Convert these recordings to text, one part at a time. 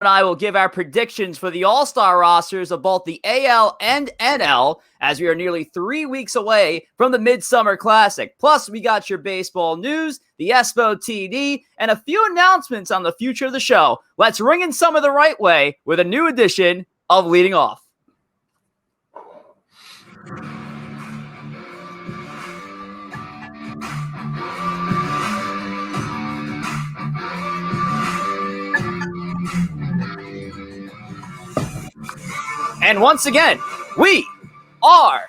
and I will give our predictions for the All-Star rosters of both the AL and NL as we are nearly 3 weeks away from the Midsummer Classic. Plus, we got your baseball news, the ESPO TD, and a few announcements on the future of the show. Let's ring in some of the right way with a new edition of Leading Off. And once again, we are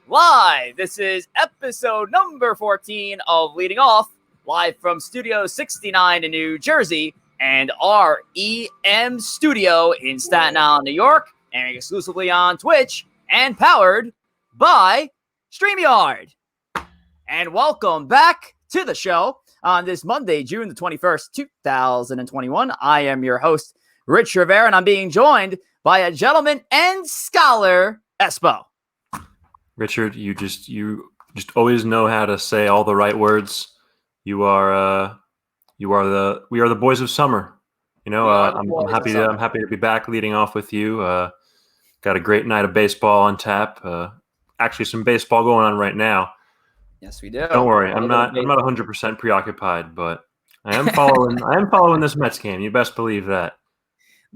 live. This is episode number 14 of Leading Off, live from Studio 69 in New Jersey and our EM studio in Staten Island, New York, and exclusively on Twitch and powered by StreamYard. And welcome back to the show on this Monday, June the 21st, 2021. I am your host, Rich Rivera, and I'm being joined by a gentleman and scholar, ESPO. Richard, you just always know how to say all the right words. We are the boys of summer. You know, I'm happy to be back leading off with you. Got a great night of baseball on tap. Actually, some baseball going on right now. Yes, we do. Don't worry, I'm not 100% preoccupied, but I am following this Mets game. You best believe that.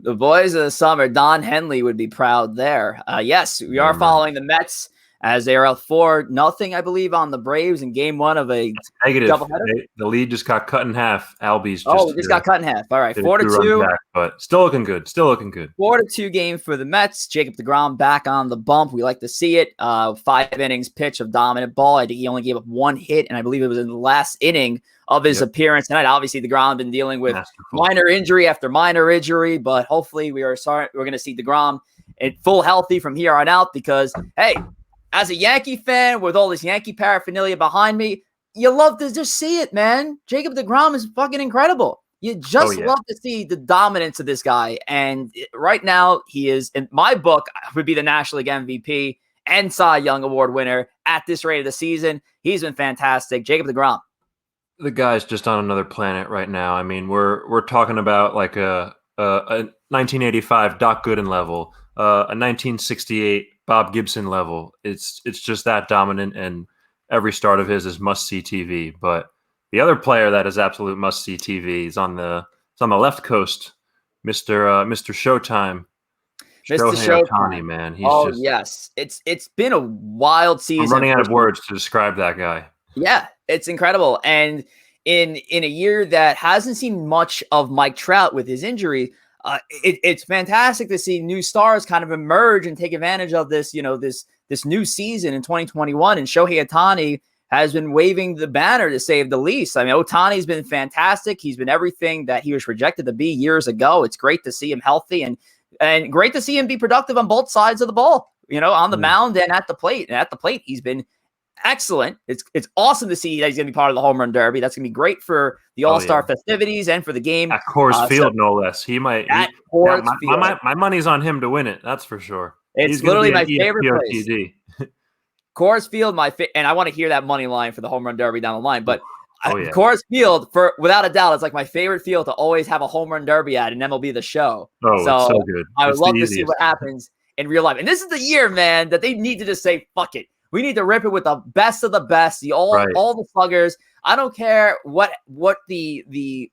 The boys of the summer, Don Henley would be proud there. Yes, we are following the Mets as they are up 4-0, I believe, on the Braves in game one of a negative doubleheader. The lead just got cut in half. Albies just got cut in half. All right, 4-2. But still looking good. 4-2 game for the Mets. Jacob deGrom back on the bump. We like to see it. 5 innings pitch of dominant ball. I think he only gave up 1 hit, and I believe it was in the last inning of his appearance tonight. Obviously, deGrom been dealing with minor injury after minor injury, but hopefully we're going to see deGrom in full healthy from here on out because, hey, as a Yankee fan with all this Yankee paraphernalia behind me, you love to just see it, man. Jacob deGrom is fucking incredible. You just love to see the dominance of this guy. And right now, he is, in my book, would be the National League MVP and Cy Young Award winner at this rate of the season. He's been fantastic. Jacob deGrom. The guy's just on another planet right now. I mean, we're talking about like a 1985 Doc Gooden level, a 1968 Bob Gibson level. It's just that dominant, and every start of his is must-see TV. But the other player that is absolute must-see TV is on the left coast, Mr. Showtime. Mr. Showtime, man. Yes. It's been a wild season. I'm running out of words to describe that guy. Yeah, it's incredible. And in a year that hasn't seen much of Mike Trout with his injury, it's fantastic to see new stars kind of emerge and take advantage of this, this new season in 2021. And Shohei Ohtani has been waving the banner, to say the least. I mean, Ohtani's been fantastic. He's been everything that he was projected to be years ago. It's great to see him healthy and great to see him be productive on both sides of the ball, on the mound and at the plate. And at the plate, he's been excellent. It's awesome to see that he's going to be part of the home run derby. That's going to be great for the All-Star festivities and for the game. At Coors Field, no less. He might. My money's on him to win it. That's for sure. It's literally my favorite place. Coors Field, and I want to hear that money line for the home run derby down the line. But Coors Field, without a doubt, it's like my favorite field to always have a home run derby at in MLB The Show. Oh, it's so good. I would love to see what happens in real life. And this is the year, man, that they need to just say, fuck it. We need to rip it with the best of the best, all the sluggers. I don't care what the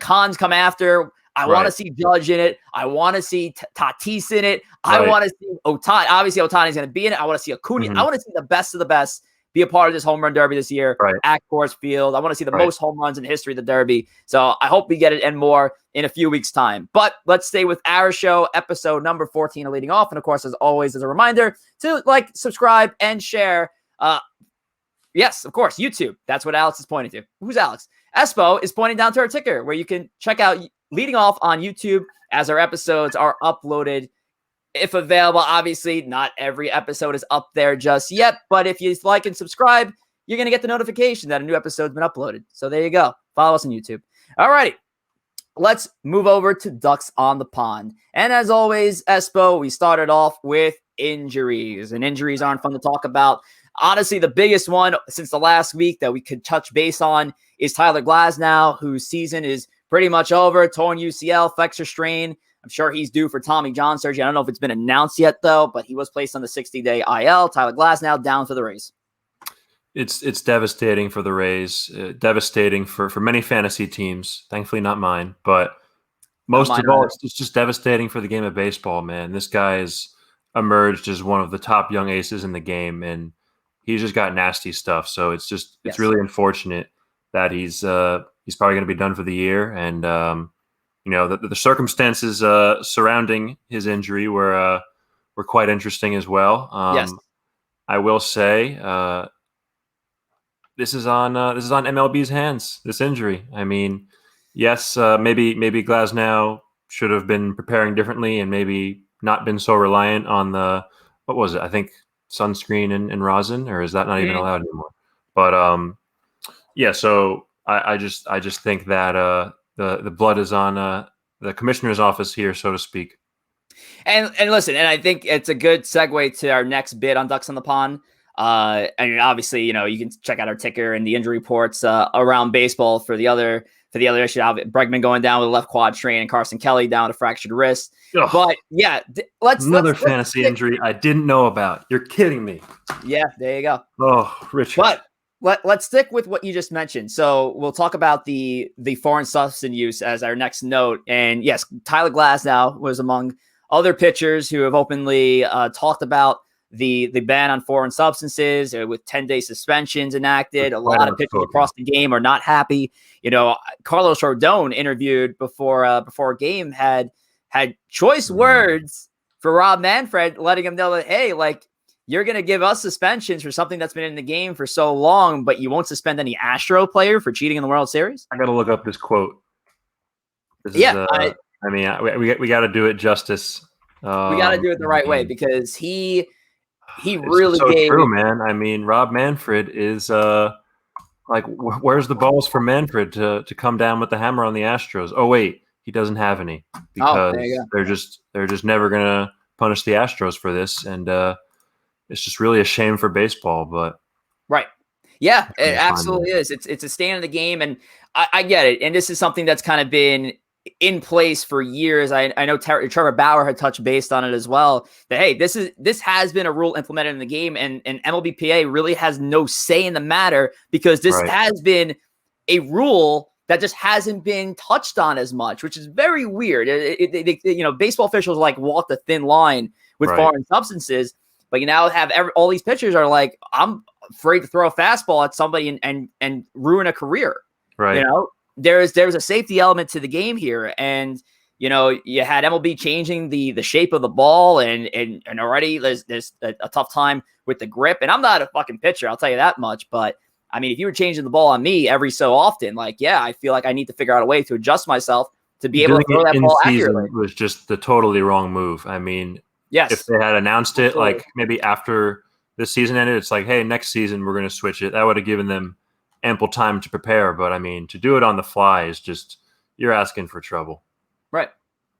cons come after. I want to see Judge in it. I want to see Tatis in it. I want to see Ohtani. Obviously, Ohtani's going to be in it. I want to see Acuna. I want to see the best of the best be a part of this home run derby this year at Coors Field. I want to see the most home runs in the history of the derby. So I hope we get it and more in a few weeks' time. But let's stay with our show, episode number 14 of Leading Off. And of course, as always, as a reminder to like, subscribe, and share. Yes, of course, YouTube. That's what Alex is pointing to. Who's Alex? ESPO is pointing down to our ticker where you can check out Leading Off on YouTube as our episodes are uploaded. If available, obviously, not every episode is up there just yet. But if you like and subscribe, you're going to get the notification that a new episode's been uploaded. So there you go. Follow us on YouTube. All righty. Let's move over to Ducks on the Pond. And as always, ESPO, we started off with injuries. And injuries aren't fun to talk about. Honestly, the biggest one since the last week that we could touch base on is Tyler Glasnow, whose season is pretty much over. Torn UCL, flexor strain. I'm sure he's due for Tommy John surgery. I don't know if it's been announced yet, though, but he was placed on the 60-day IL. Tyler Glasnow down for the Rays. It's devastating for the Rays, devastating for many fantasy teams. Thankfully, not mine, but most of all, it's just devastating for the game of baseball, man. This guy has emerged as one of the top young aces in the game, and he's just got nasty stuff. So it's really unfortunate that he's probably going to be done for the year. And the circumstances surrounding his injury were quite interesting as well. Yes. I will say this is on MLB's hands. This injury. I mean, yes, maybe Glasnow should have been preparing differently and maybe not been so reliant on what was it? I think sunscreen and rosin, or is that not even allowed anymore? But yeah. So I just think that the blood is on the commissioner's office here, so to speak. And listen, and I think it's a good segue to our next bit on Ducks on the Pond. And obviously, you can check out our ticker and the injury reports around baseball for the other issue. Bregman going down with a left quad strain and Carson Kelly down with a fractured wrist. Ugh. But yeah, let's fantasy injury I didn't know about. You're kidding me. Yeah, there you go. Oh, Richard. But let's stick with what you just mentioned. So we'll talk about the foreign substance use as our next note. And yes, Tyler Glasnow was among other pitchers who have openly talked about the ban on foreign substances with 10-day suspensions enacted. A lot of pitchers across the game are not happy. Carlos Rodon interviewed before a game had choice words for Rob Manfred, letting him know that, hey, like, you're going to give us suspensions for something that's been in the game for so long, but you won't suspend any Astro player for cheating in the World Series? I got to look up this quote. We got to do it justice. We got to do it the right way because he really so gave. True, man. I mean, Rob Manfred is where's the balls for Manfred to come down with the hammer on the Astros? Oh wait, he doesn't have any because they're just never gonna punish the Astros for this, and it's just really a shame for baseball. But right, yeah, it absolutely is. It's a stand of the game, and I get it. And this is something that's kind of been in place for years. I know Trevor Bauer had touched base on it as well. That hey, this has been a rule implemented in the game, and MLBPA really has no say in the matter because this has been a rule that just hasn't been touched on as much, which is very weird. Baseball officials walk the thin line with foreign substances, but you now have all these pitchers are like, I'm afraid to throw a fastball at somebody and ruin a career. Right. There's a safety element to the game here. And, you had MLB changing the shape of the ball and already there's a tough time with the grip. And I'm not a fucking pitcher, I'll tell you that much. But I mean, if you were changing the ball on me every so often, I feel like I need to figure out a way to adjust myself to be able to throw that ball accurately. It was just the totally wrong move. I mean, yes, if they had announced it, maybe after the season ended, it's like, hey, next season we're going to switch it. That would have given them ample time to prepare. But I mean, to do it on the fly is just, you're asking for trouble. Right.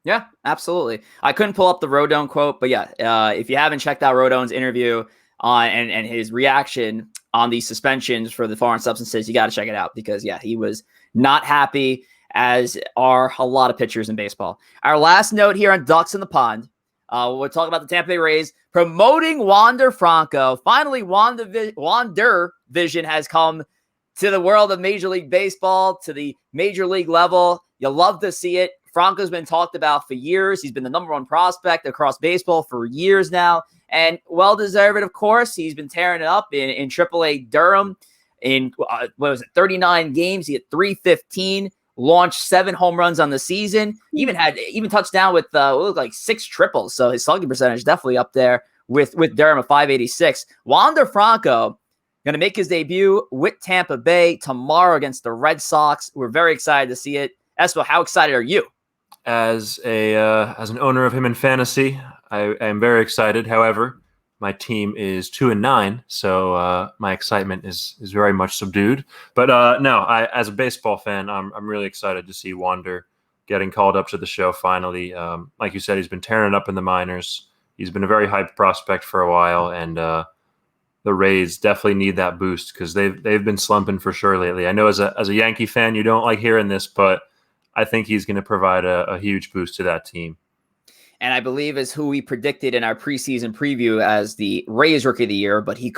Yeah, absolutely. I couldn't pull up the Rodon quote, but yeah, if you haven't checked out Rodon's interview on and his reaction on these suspensions for the foreign substances, you got to check it out because he was not happy, as are a lot of pitchers in baseball. Our last note here on Ducks in the Pond, we'll talk about the Tampa Bay Rays promoting Wander Franco. Finally, Wander Vision has come to the world of Major League Baseball, to the major league level. You'll love to see it. Franco's been talked about for years. He's been the number one prospect across baseball for years now, and well-deserved, of course. He's been tearing it up in AAA Durham. In 39 games, he had 315, launched 7 home runs on the season. Even touched down with looked like 6 triples. So his slugging percentage definitely up there with Durham at 586. Wander Franco going to make his debut with Tampa Bay tomorrow against the Red Sox. We're very excited to see it. Espo, how excited are you? As an owner of him in fantasy, I am very excited. However, my team is 2-9, so my excitement is very much subdued. But no, as a baseball fan, I'm really excited to see Wander getting called up to the show finally. Like you said, he's been tearing it up in the minors. He's been a very hyped prospect for a while, and the Rays definitely need that boost because they've been slumping for sure lately. I know as a Yankee fan, you don't like hearing this, but I think he's going to provide a huge boost to that team. And I believe is who we predicted in our preseason preview as the Rays Rookie of the Year, but he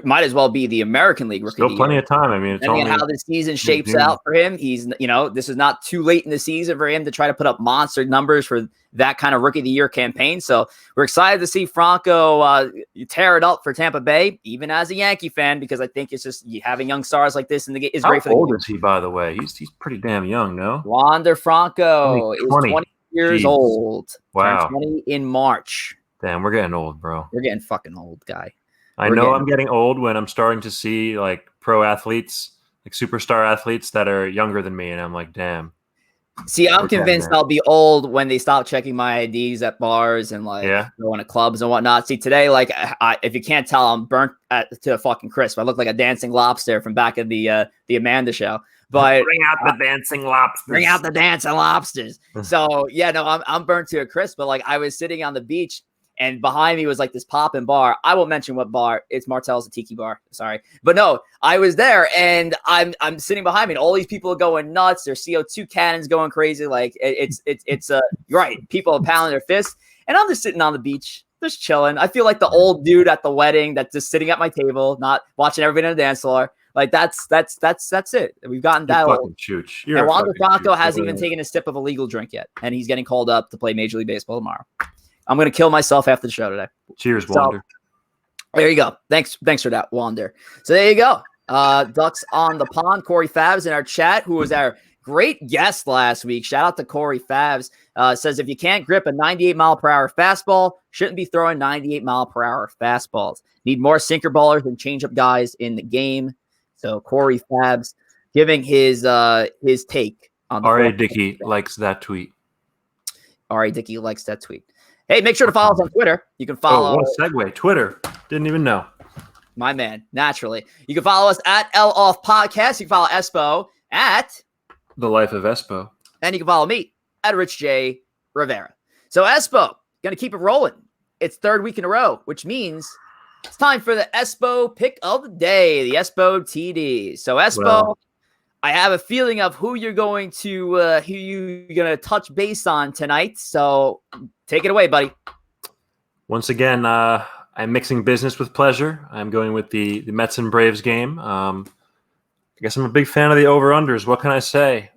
might as well be the American League Rookie of the Year. Still plenty of time. I mean, it's depending on how the season shapes out for him, he's, this is not too late in the season for him to try to put up monster numbers for that kind of Rookie of the Year campaign. So we're excited to see Franco tear it up for Tampa Bay, even as a Yankee fan, because I think it's just having young stars like this in the game is great for the game. How old is he, by the way? He's pretty damn young, no? Wander Franco is 20 years old. Wow. Turned 20 in March. Damn, we're getting old, bro. We're getting fucking old, guy. I know I'm getting old when I'm starting to see like pro athletes, like superstar athletes that are younger than me, and I'm like, damn. See, I'm convinced I'll be old when they stop checking my IDs at bars and going to clubs and whatnot. See, today, if you can't tell, I'm burnt to a fucking crisp. I look like a dancing lobster from back in the Amanda show. But bring out the dancing lobsters. Bring out the dancing lobsters. So I'm burnt to a crisp. But I was sitting on the beach, and behind me was like this poppin' bar. I won't mention what bar. It's Martell's, a tiki bar. Sorry, but no, I was there, and I'm sitting behind me, and all these people are going nuts. Their CO2 cannons going crazy. You're right. People are pounding their fists, and I'm just sitting on the beach, just chilling. I feel like the old dude at the wedding that's just sitting at my table, not watching everybody on the dance floor. That's it. We've gotten that old. And Wander Franco hasn't even taken a sip of a legal drink yet, and he's getting called up to play Major League Baseball tomorrow. I'm going to kill myself after the show today. Cheers, Wander. There you go. Thanks for that, Wander. So there you go. Ducks on the pond. Corey Favs in our chat, who was our great guest last week. Shout out to Corey Favs. Says if you can't grip a 98-mile-per-hour fastball, shouldn't be throwing 98-mile-per-hour fastballs. Need more sinker ballers and change-up guys in the game. So Corey Favs giving his take on the R.A. Dickey likes that tweet. R.A. Dickey likes that tweet. Hey, make sure to follow us on Twitter. You can follow. Oh, what a segue. Twitter. Didn't even know. My man, naturally. You can follow us at L-Off Podcast. You can follow ESPO at The Life of ESPO. And you can follow me at Rich J. Rivera. So ESPO, going to keep it rolling. It's third week in a row, which means it's time for the ESPO pick of the day, the ESPO TD. So ESPO, I have a feeling of who you're going to touch base on tonight. So take it away, buddy. Once again, I'm mixing business with pleasure. I'm going with the Mets and Braves game. I guess I'm a big fan of the over-unders. What can I say?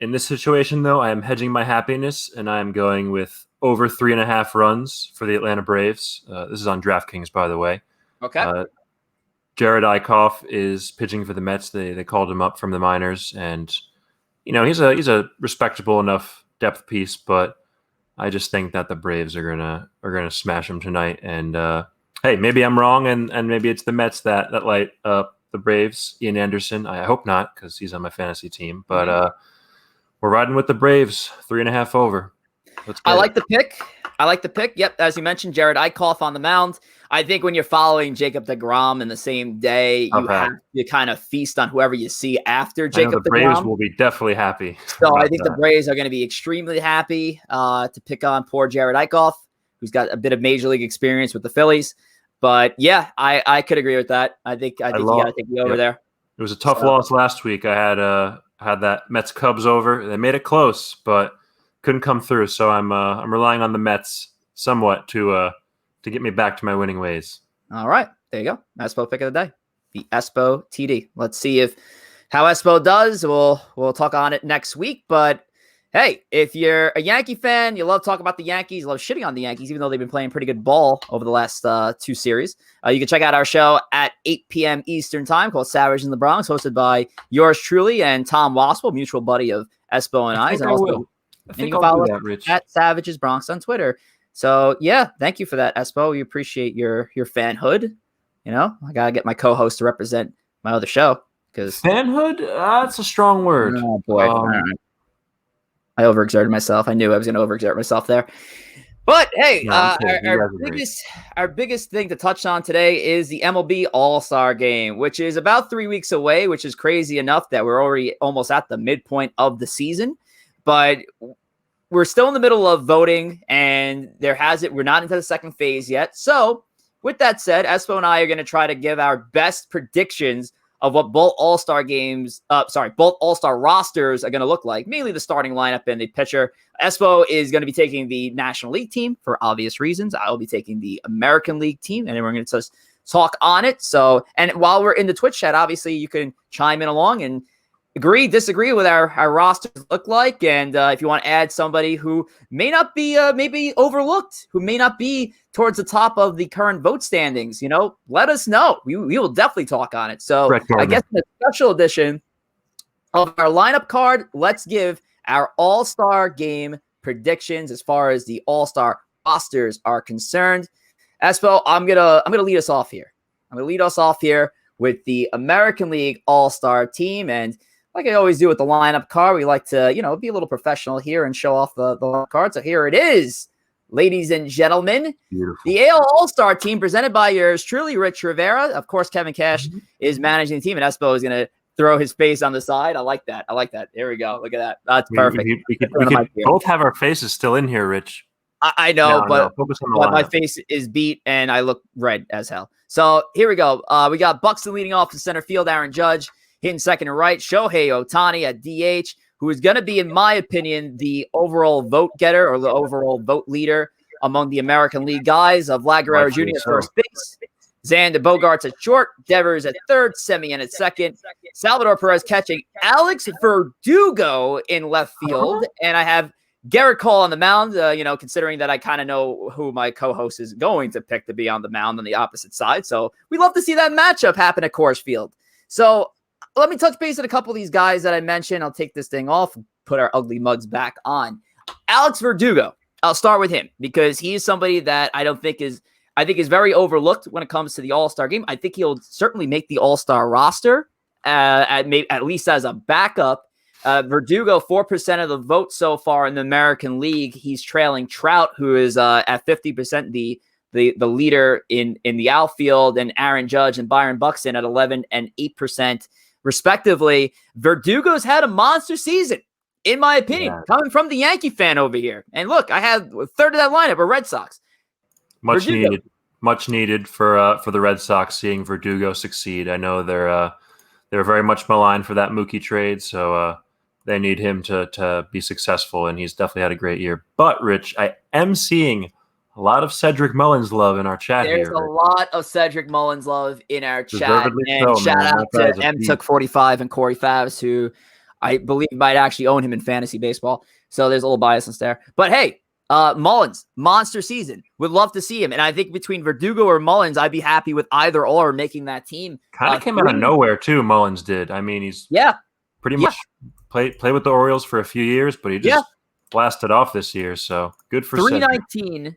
In this situation, though, I am hedging my happiness, and I am going with over 3.5 runs for the Atlanta Braves. This is on DraftKings, by the way. Okay. Jared Eichhoff is pitching for the Mets. They called him up from the minors, and he's a respectable enough depth piece, but I just think that the Braves are gonna smash him tonight. And hey, maybe I'm wrong, and maybe it's the Mets that light up the Braves. Ian Anderson. I hope not, because he's on my fantasy team. But we're riding with the Braves, 3.5 over. I like the pick. Yep, as you mentioned, Jared Eichhoff on the mound. I think when you're following Jacob deGrom in the same day, you have to kind of feast on whoever you see after Jacob deGrom. The Braves will be definitely happy. So I think the Braves are going to be extremely happy to pick on poor Jared Eichhoff, who's got a bit of major league experience with the Phillies. But yeah, I could agree with that. I think you got to take the over there. It was a tough loss last week. I had that Mets Cubs over. They made it close, but couldn't come through. So I'm relying on the Mets somewhat to get me back to my winning ways. All right, there you go. ESPO pick of the day, the ESPO TD. Let's see how ESPO does. We'll talk on it next week. But hey, if you're a Yankee fan, you love talking about the Yankees, you love shitting on the Yankees, even though they've been playing pretty good ball over the last 2 series. You can check out our show at 8 p.m. Eastern time called Savage in the Bronx, hosted by yours truly and Tom Waspel, mutual buddy of ESPO and I. And you can follow us at Savages Bronx on Twitter. So yeah, thank you for that, ESPO. We appreciate your fanhood. I gotta get my co-host to represent my other show because fanhood. That's a strong word. Oh boy, I overexerted myself. I knew I was gonna overexert myself there. But hey, our biggest thing to touch on today is the MLB All-Star Game, which is about 3 weeks away, which is crazy enough that we're already almost at the midpoint of the season. But we're still in the middle of voting, and we're not into the second phase yet. So with that said, ESPO and I are going to try to give our best predictions of what both All-Star both All-Star rosters are going to look like, mainly the starting lineup and the pitcher. ESPO is going to be taking the National League team for obvious reasons. I'll be taking the American League team, and then we're going to talk on it. So, and while we're in the Twitch chat, obviously you can chime in along and agree, disagree with our rosters look like. And if you want to add somebody who may not be maybe overlooked, who may not be towards the top of the current vote standings, let us know. We will definitely talk on it. So I guess in a special edition of our lineup card, let's give our All-Star Game predictions as far as the All-Star rosters are concerned. Espo, I'm gonna lead us off here. I'm gonna lead us off here with the American League All-Star team. And like I always do with the lineup card, we like to, be a little professional here and show off the card. So here it is, ladies and gentlemen. Beautiful. The AL All-Star team presented by yours truly, Rich Rivera. Of course, Kevin Cash is managing the team, and Espo is going to throw his face on the side. I like that. There we go. Look at that. That's perfect. We could both have our faces still in here, Rich. I know, but my face is beat, and I look red as hell. So here we go. We got Buxton leading off in center field, Aaron Judge hitting second and right, Shohei Ohtani at DH, who is going to be, in my opinion, the overall vote getter or the overall vote leader among the American League guys. Vlad Guerrero Jr. at first base, Xander Bogaerts at short, Devers at third, Semien at second, Salvador Perez catching, Alex Verdugo in left field, and I have Garrett Cole on the mound, considering that I kind of know who my co-host is going to pick to be on the mound on the opposite side. So we love to see that matchup happen at Coors Field. So let me touch base on a couple of these guys that I mentioned. I'll take this thing off and put our ugly mugs back on. Alex Verdugo, I'll start with him because he is somebody that I think is very overlooked when it comes to the All-Star game. I think he'll certainly make the All-Star roster, at least as a backup. Verdugo, 4% of the vote so far in the American League. He's trailing Trout, who is at 50%, the leader in the outfield, and Aaron Judge and Byron Buxton at 11 and 8%, respectively. Verdugo's had a monster season, in my opinion, coming from the Yankee fan over here. And look, I had a third of that lineup are Red Sox. Much needed for the Red Sox, seeing Verdugo succeed. I know they're very much maligned for that Mookie trade, so they need him to be successful, and he's definitely had a great year. But, Rich, I am seeing a lot of Cedric Mullins love in our chat. There's here. There's a lot of Cedric Mullins love in our chat. And shout out to MTook45 and Corey Favs, who I believe might actually own him in fantasy baseball. So there's a little biasness there. But hey, Mullins, monster season. Would love to see him. And I think between Verdugo or Mullins, I'd be happy with either or making that team. Kind of came out of nowhere, too, Mullins did. I mean, he's pretty much played with the Orioles for a few years, but he just blasted off this year. So good for 319.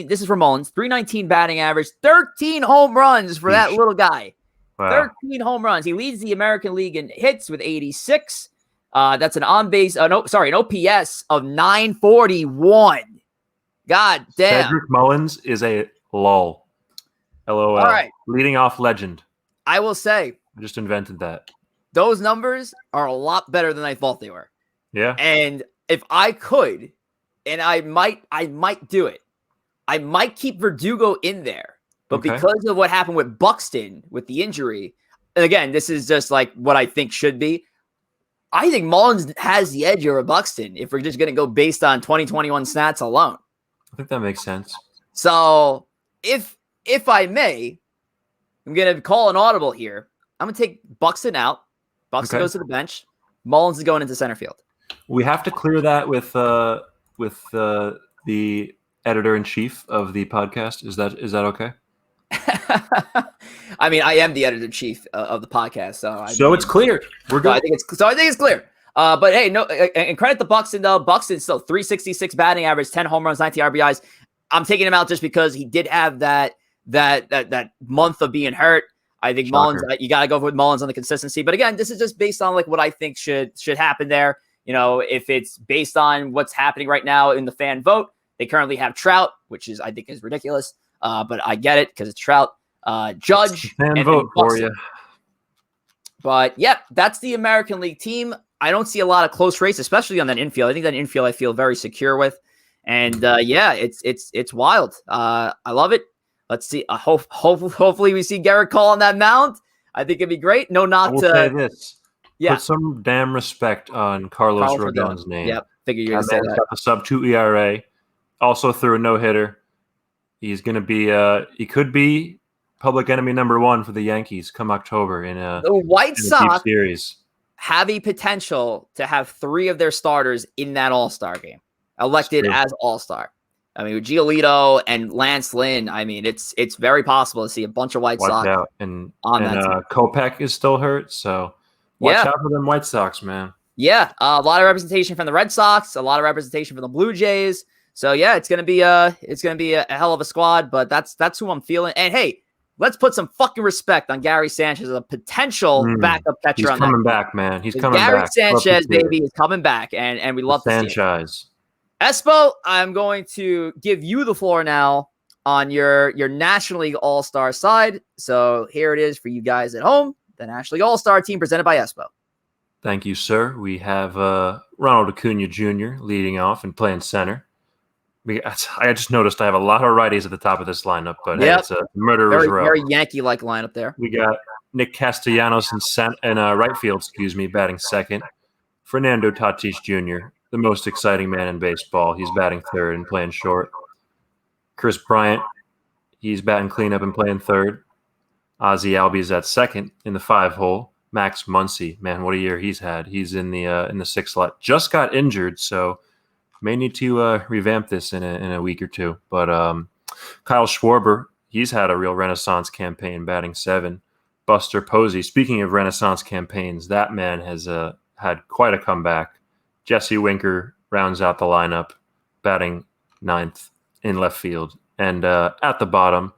This is for Mullins. 319 batting average, 13 home runs for that little guy. Wow. 13 home runs. He leads the American League in hits with 86. That's an on-base, an OPS of 941. God damn. Cedric Mullins is a LOL. LOL. All right. Leading off legend. I will say. I just invented that. Those numbers are a lot better than I thought they were. Yeah. And if I could, and I might do it, I might keep Verdugo in there. But because of what happened with Buxton, with the injury, and again, this is just like what I think should be, I think Mullins has the edge over Buxton if we're just going to go based on 2021 stats alone. I think that makes sense. So if I may, I'm going to call an audible here. I'm going to take Buxton out. Buxton goes to the bench. Mullins is going into center field. We have to clear that with the editor-in-chief of the podcast. Is that okay? I mean, I am the editor-in-chief of the podcast, so it's clear. We're good. I think it's clear. But hey, no, and credit to Buxton though. Buxton still 366 batting average, 10 home runs, 19 RBIs. I'm taking him out just because he did have that month of being hurt. I think Mullins, you got to go with Mullins on the consistency. But again, this is just based on like what I think should happen there. You know, if it's based on what's happening right now in the fan vote, they currently have Trout, which I think is ridiculous. But I get it because it's Trout, Judge, and vote for you. But yeah, that's the American League team. I don't see a lot of close race, especially on that infield. I think that infield I feel very secure with, and it's wild. I love it. Let's see. Hopefully we see Garrett Cole on that mound. I think it'd be great. No, I not will to say this. yeah. Put some damn respect on Carlos Carlos Rodon. Rodon's name. Yep. Figure you're That gonna say man's that. got the sub-2 ERA. Also threw a no-hitter. He's going to be he could be public enemy number 1 for the Yankees come October in a deep series. Have a potential to have 3 of their starters in that All-Star game elected as All-Star. I mean, with Giolito and Lance Lynn, I mean, it's very possible to see a bunch of White Sox out. And that team. Kopech is still hurt, so watch out for them White Sox, man. Yeah, a lot of representation from the Red Sox, a lot of representation from the Blue Jays. So yeah, it's gonna be a hell of a squad, but that's who I'm feeling. And hey, let's put some fucking respect on Gary Sanchez as a potential backup catcher. He's coming back, man. He's coming Gary back. Sanchez, baby, is coming back, and we love to see it. ESPO, I'm going to give you the floor now on your National League All-Star side. So here it is for you guys at home, the National League All-Star team presented by ESPO. Thank you, sir. We have Ronald Acuna Jr. leading off and playing center. I just noticed I have a lot of righties at the top of this lineup, but hey, it's a murderer's row. Very Yankee-like lineup there. We got Nick Castellanos in right field, batting second. Fernando Tatis Jr., the most exciting man in baseball. He's batting third and playing short. Chris Bryant, he's batting cleanup and playing third. Ozzie Albies at second in the 5-hole. Max Muncy, man, what a year he's had. He's in the 6th slot. Just got injured, so may need to revamp this in a week or two. But Kyle Schwarber, he's had a real renaissance campaign, batting 7. Buster Posey, speaking of renaissance campaigns, that man has had quite a comeback. Jesse Winker rounds out the lineup, batting 9th in left field. And at the bottom,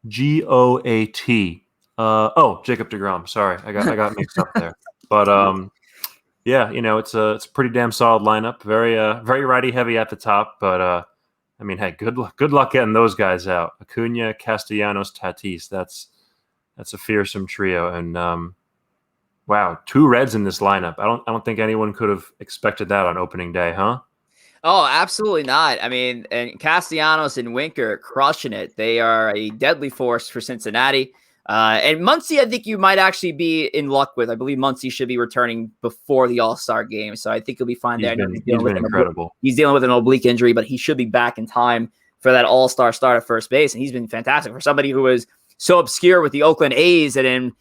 GOAT. Jacob deGrom. Sorry, I got mixed up there. But yeah, it's a pretty damn solid lineup. Very righty heavy at the top, but I mean, hey, good luck getting those guys out. Acuna, Castellanos, Tatis. That's a fearsome trio. And wow, 2 Reds in this lineup. I don't think anyone could have expected that on opening day, huh? Oh, absolutely not. I mean, and Castellanos and Winker crushing it. They are a deadly force for Cincinnati. And Muncy, I think you might actually be in luck with. I believe Muncy should be returning before the All-Star game, so I think he'll be fine there. He's been incredible. He's dealing with an oblique injury, but he should be back in time for that All-Star start at first base, and he's been fantastic for somebody who was so obscure with the Oakland A's and then,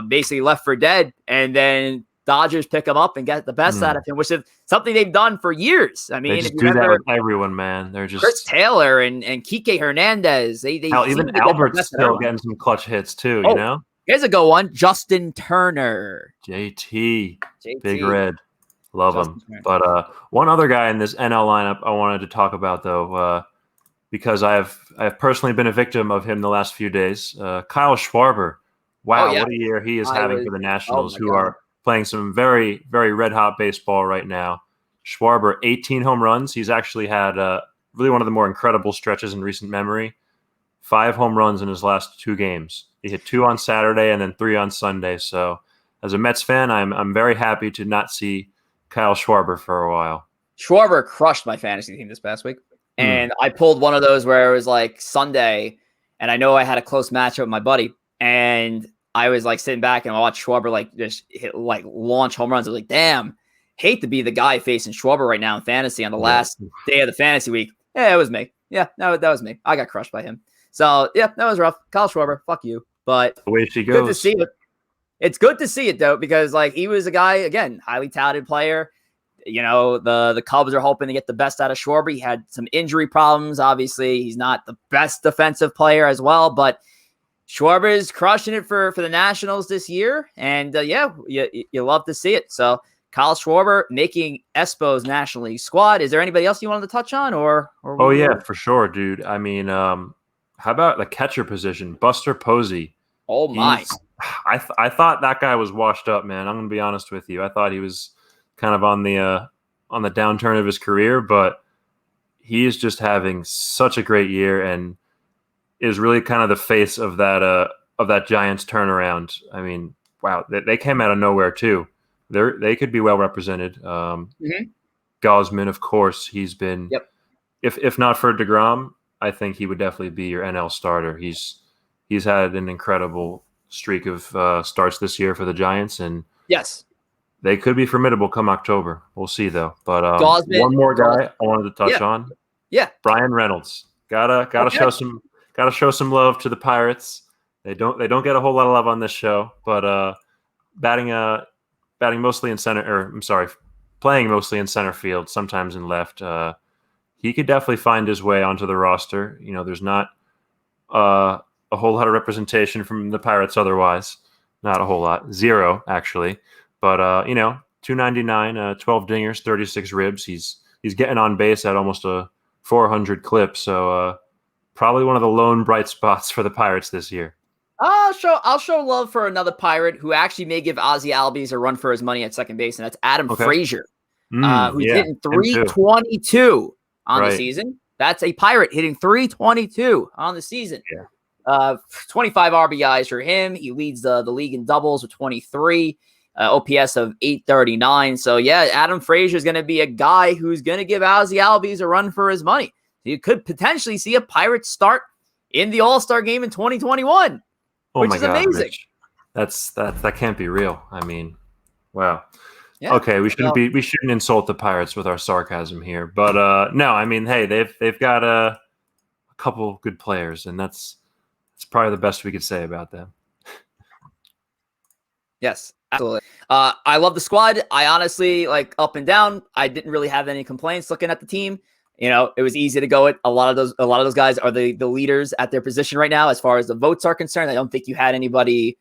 basically left for dead, and then Dodgers pick him up and get the best out of him, which is something they've done for years. I mean, they just do that with everyone, man. They're just Chris Taylor and Kike Hernandez. Even Albert's still getting some clutch hits too. Here's a good one: Justin Turner, JT. Big Red, love him. But one other guy in this NL lineup I wanted to talk about though, because I've personally been a victim of him the last few days. Kyle Schwarber. Wow, what a year he is having for the Nationals, who are playing some very, very red-hot baseball right now. Schwarber, 18 home runs. He's actually had really one of the more incredible stretches in recent memory. 5 home runs in his last 2 games. He hit 2 on Saturday and then 3 on Sunday. So as a Mets fan, I'm very happy to not see Kyle Schwarber for a while. Schwarber crushed my fantasy team this past week. And I pulled one of those where it was like Sunday, and I know I had a close matchup with my buddy, and I was like sitting back and I watched Schwarber just launch home runs. I was like, damn, hate to be the guy facing Schwarber right now in fantasy on the last day of the fantasy week. Yeah, it was me. Yeah, no, that was me. I got crushed by him. So yeah, that was rough. Kyle Schwarber, fuck you. But the way she goes. Good to see it. It's good to see it though, because he was a guy, again, highly touted player. The Cubs are hoping to get the best out of Schwarber. He had some injury problems. Obviously, he's not the best defensive player as well, but Schwarber is crushing it for the Nationals this year. And you love to see it. So Kyle Schwarber making ESPO's National League squad. Is there anybody else you wanted to touch on? Oh yeah, for sure, dude. I mean, how about the catcher position? Buster Posey. Oh my. I thought that guy was washed up, man. I'm going to be honest with you. I thought he was kind of on the downturn of his career, but he is just having such a great year and is really kind of the face of that Giants turnaround. I mean, wow, they came out of nowhere too. They could be well represented. Gausman, of course, he's been. Yep. If not for DeGrom, I think he would definitely be your NL starter. He's had an incredible streak of starts this year for the Giants, and yes, they could be formidable come October. We'll see though. But Gosman, one more guy I wanted to touch on. Yeah, Brian Reynolds. Gotta show some love to the Pirates. They don't get a whole lot of love on this show, but batting mostly in center, or I'm sorry, playing mostly in center field, sometimes in left. He could definitely find his way onto the roster. You know, there's not a whole lot of representation from the Pirates otherwise. Not a whole lot. 0, actually. But, you know, 299, 12 dingers, 36 ribs. He's getting on base at almost a 400 clip. So probably one of the lone bright spots for the Pirates this year. I'll show love for another Pirate who actually may give Ozzie Albies a run for his money at second base, and that's Adam Frazier, who's hitting 322 on the season. That's a Pirate hitting 322 on the season. Yeah. 25 RBIs for him. He leads the league in doubles with 23. OPS of 839. So, yeah, Adam Frazier is going to be a guy who's going to give Ozzie Albies a run for his money. You could potentially see a Pirates start in the All-Star game in 2021, which is amazing. Rich. That can't be real. I mean, wow. Yeah, okay, we shouldn't insult the Pirates with our sarcasm here, but no, I mean, hey, they've got a couple good players, and that's probably the best we could say about them. Yes, absolutely. I love the squad. I honestly, like, up and down, I didn't really have any complaints looking at the team. You know, it was easy to go with a lot of those guys are the leaders at their position right now as far as the votes are concerned. I don't think you had anybody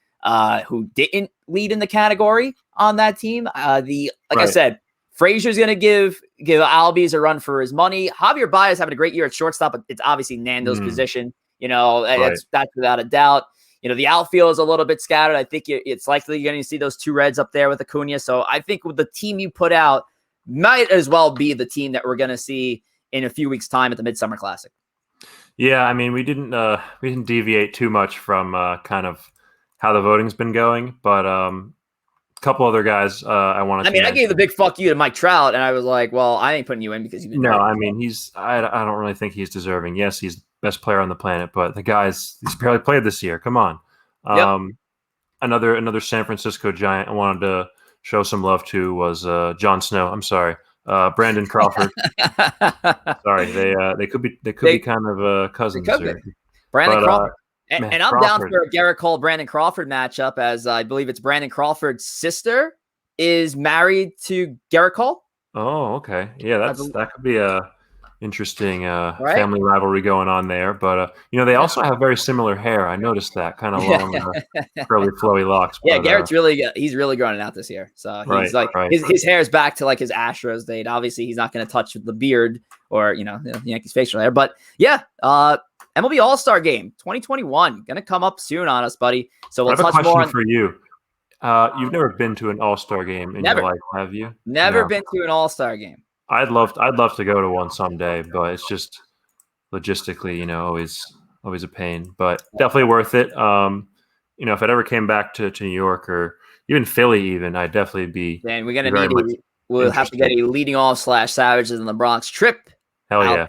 who didn't lead in the category on that team. I said, Frazier's going to give Albies a run for his money. Javier Baez having a great year at shortstop, but it's obviously Nando's position. You know, that's without a doubt. You know, the outfield is a little bit scattered. I think it's likely you're going to see those two Reds up there with Acuna. So I think with the team you put out might as well be the team that we're going to see in a few weeks' time at the Midsummer Classic. Yeah, I mean, we didn't deviate too much from kind of how the voting's been going, but a couple other guys I wanted to mention. I gave the big fuck you to Mike Trout, and I was like, well, I ain't putting you in because you've been I mean, I don't really think he's deserving. Yes, he's the best player on the planet, but he's barely played this year. Come on. Another San Francisco Giant I wanted to show some love to was Jon Snow. I'm sorry. Brandon Crawford. Sorry, they could be kind of cousins. Brandon Crawford. And I'm down for a Garrett Cole Brandon Crawford matchup, as I believe it's Brandon Crawford's sister is married to Garrett Cole. Oh, okay. Yeah, that could be a interesting family rivalry going on there. But they also have very similar hair. I noticed that, kind of long, curly, flowy locks. Yeah, but, Garrett's he's really growing it out this year. So he's his hair is back to like his Astros days. Obviously, he's not going to touch the beard or the Yankees facial hair. But yeah, MLB All-Star Game 2021 going to come up soon on us, buddy. So we'll touch more on for you. You've never been to an All-Star game in your life, have you? Never been to an All-Star game. I'd love to go to one someday, but it's just logistically, always a pain. But definitely worth it. If it ever came back to New York or even Philly, I'd definitely be. And we'll have to get a leading off / Savages in the Bronx trip. Hell yeah!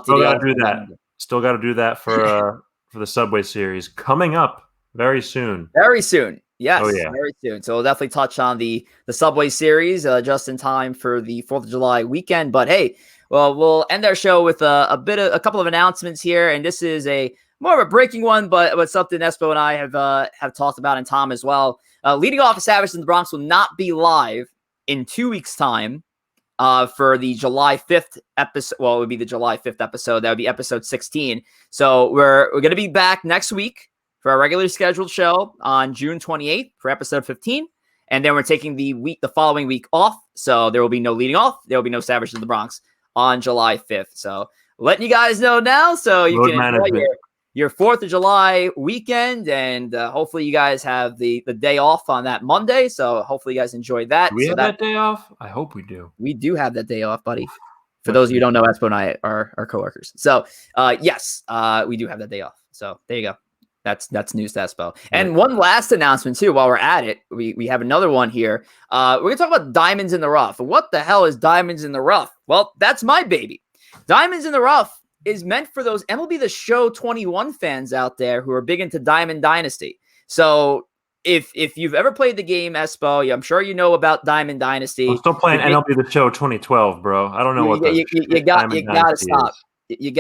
Still got to do that. Still got to do that for the Subway Series coming up very soon. Very soon. Yes, very soon. So we'll definitely touch on the Subway Series just in time for the 4th of July weekend. But hey, well, we'll end our show with a couple of announcements here, and this is more of a breaking one, but something ESPO and I have talked about, and Tom as well. Leading off the Savages in the Bronx will not be live in 2 weeks' time for the July 5th episode. Well, it would be the July 5th episode. That would be episode 16. So we're going to be back next week for our regularly scheduled show on June 28th for episode 15. And then we're taking the following week off. So there will be no leading off. There will be no Savages in the Bronx on July 5th. So letting you guys know now so you can enjoy your 4th of July weekend. And hopefully you guys have the day off on that Monday. So hopefully you guys enjoy that. Do we have that day off? I hope we do. We do have that day off, buddy. For those of you who don't know, ESPO and I are coworkers. So yes, we do have that day off. So there you go. That's news to ESPO. And one last announcement too, while we're at it, we have another one here. We're gonna talk about Diamonds in the Rough. What the hell is Diamonds in the Rough? Well, that's my baby. Diamonds in the Rough is meant for those MLB The Show 21 fans out there who are big into Diamond Dynasty. So if you've ever played the game ESPO, I'm sure you know about Diamond Dynasty. I'm still playing MLB The Show 2012, bro. I don't know what the you gotta stop. You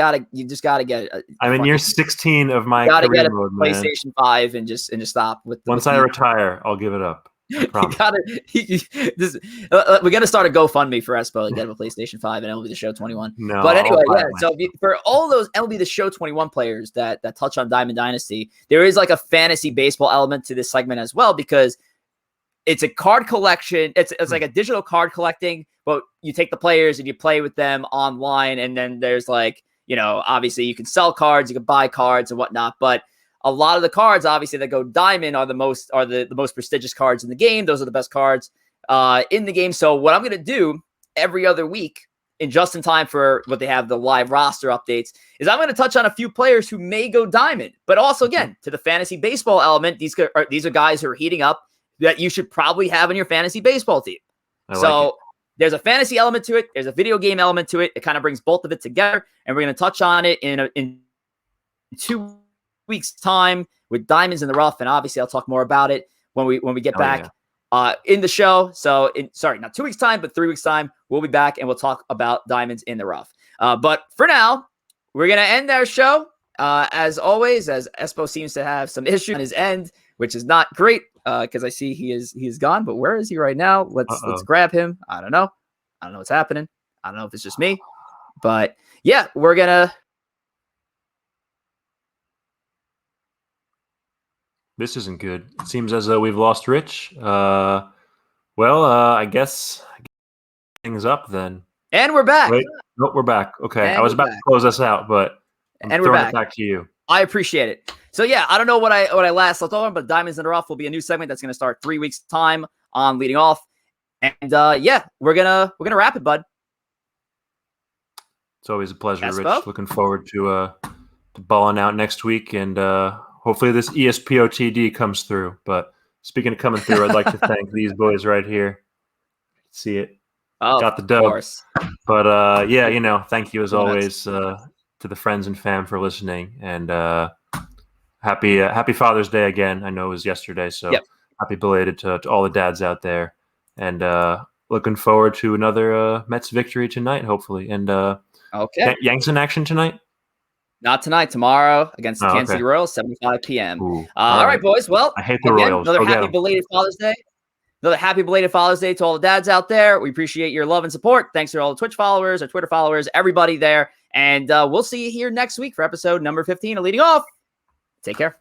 just gotta get it. I'm in year 16 of my career get a mode, PlayStation 5 and just stop with. Once I retire, I'll give it up. I promise. We got to start a GoFundMe for ESPO to get him a PlayStation 5 and MLB The Show 21. No, but anyway, yeah. So for all those MLB The Show 21 players that touch on Diamond Dynasty, there is like a fantasy baseball element to this segment as well, because it's a card collection. It's like a digital card collecting, but you take the players and you play with them online. And then there's like, obviously you can sell cards, you can buy cards and whatnot, but a lot of the cards, obviously, that go diamond are the most prestigious cards in the game. Those are the best cards in the game. So what I'm going to do every other week, in just in time for what they have, the live roster updates, is I'm going to touch on a few players who may go diamond. But also, again, to the fantasy baseball element, these are guys who are heating up that you should probably have in your fantasy baseball team. There's a fantasy element to it. There's a video game element to it. It kind of brings both of it together. And we're going to touch on it in 2 weeks time with Diamonds in the Rough, and obviously I'll talk more about it when we get back in the show. So not 2 weeks time, but 3 weeks time, we'll be back and we'll talk about Diamonds in the Rough. But for now, we're gonna end our show as always, as ESPO seems to have some issue on his end, which is not great because I see he's gone. But where is he right now? Let's grab him. I don't know what's happening. I don't know if it's just me, but yeah, we're gonna. This isn't good. It seems as though we've lost Rich. I guess things up then. And we're back. Wait, nope, we're back. Okay, I was about to close us out, but I'm throwing it back to you. I appreciate it. So yeah, I don't know what I last left on, but Diamonds in the Rough will be a new segment that's going to start 3 weeks time on Leading Off, and we're gonna wrap it, bud. It's always a pleasure, ESPO. Rich. Looking forward to balling out next week, and hopefully this ESPO TD comes through. But speaking of coming through, I'd like to thank these boys right here. See it. Got the dub. But thank you as always to the friends and fam for listening. And happy Father's Day again. I know it was yesterday, so happy belated to all the dads out there. And looking forward to another Mets victory tonight, hopefully. And Yanks in action tonight? Not tonight. Tomorrow against the Kansas City Royals, 7:05 p.m. All right, boys. Well, I hate the Royals. Another happy belated Father's Day. Another happy belated Father's Day to all the dads out there. We appreciate your love and support. Thanks to all the Twitch followers, our Twitter followers, everybody there. And we'll see you here next week for episode number 15 of Leading Off. Take care.